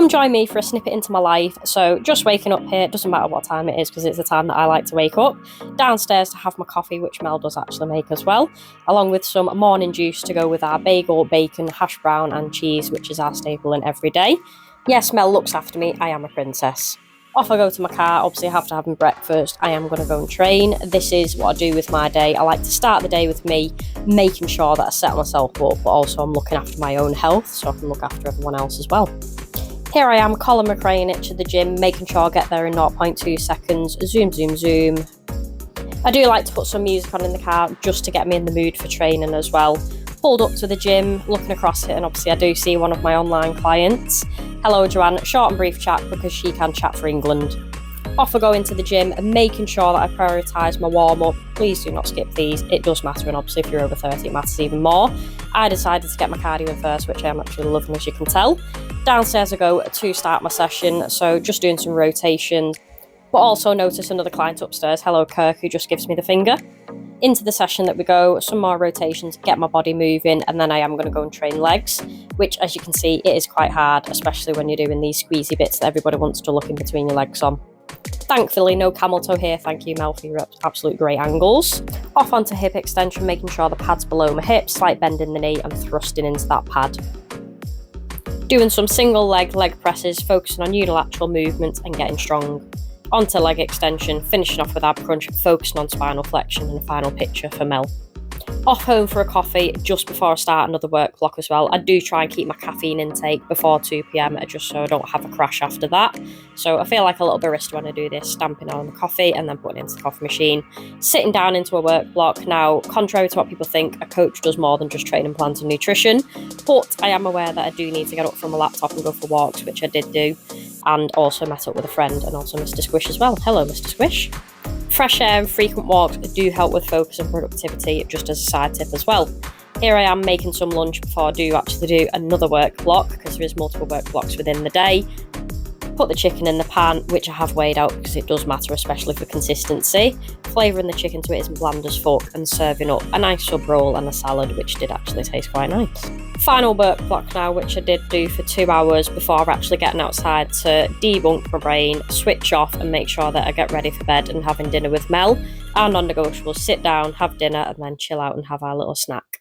Come join me for a snippet into my life. So just waking up here, doesn't matter what time it is because it's the time that I like to wake up. Downstairs to have my coffee, which Mel does actually make as well, along with some morning juice to go with our bagel, bacon, hash brown and cheese, which is our staple in every day. Yes, Mel looks after me. I am a princess. Off I go to my car. Obviously, I have to have my breakfast. I am going to go and train. This is what I do with my day. I like to start the day with me, making sure that I set myself up, but also I'm looking after my own health so I can look after everyone else as well. Here I am, Colin McRae in it to the gym, making sure I get there in 0.2 seconds. Zoom, zoom, zoom. I do like to put some music on in the car just to get me in the mood for training as well. Pulled up to the gym, looking across it, and obviously I do see one of my online clients. Hello, Joanne. Short and brief chat because she can chat for England. Off I go into the gym and making sure that I prioritise my warm-up. Please do not skip these. It does matter, and obviously if you're over 30, it matters even more. I decided to get my cardio in first, which I am actually loving, as you can tell. Downstairs I go to start my session, so just doing some rotations. But also notice another client upstairs, hello Kirk, who just gives me the finger. Into the session that we go, some more rotations, get my body moving, and then I am going to go and train legs, which as you can see, it is quite hard, especially when you're doing these squeezy bits that everybody wants to look in between your legs on. Thankfully, no camel toe here, thank you Mel for your absolute great angles. Off onto hip extension, making sure the pad's below my hips, slight bend in the knee and thrusting into that pad. Doing some single leg presses, focusing on unilateral movements and getting strong. Onto leg extension, finishing off with ab crunch, focusing on spinal flexion and the final picture for Mel. Off home for a coffee just before I start another work block as well. I do try and keep my caffeine intake before 2 p.m. just so I don't have a crash after that. So I feel like a little barista when I do this, stamping on the coffee and then putting it into the coffee machine. Sitting down into a work block. Now, contrary to what people think, a coach does more than just training plans and nutrition. But I am aware that I do need to get up from my laptop and go for walks, which I did do. And also met up with a friend and also Mr. Squish as well. Hello, Mr. Squish. Fresh air and frequent walks do help with focus and productivity, just as a side tip as well. Here I am making some lunch before I do actually do another work block, because there is multiple work blocks within the day. Put the chicken in the pan, which I have weighed out because it does matter, especially for consistency. Flavouring the chicken so it isn't bland as fuck, and serving up a nice sub roll and a salad, which did actually taste quite nice. Final work block now, which I did do for 2 hours before actually getting outside to debunk my brain, switch off and make sure that I get ready for bed and having dinner with Mel. Our non-negotiables, sit down, have dinner and then chill out and have our little snack.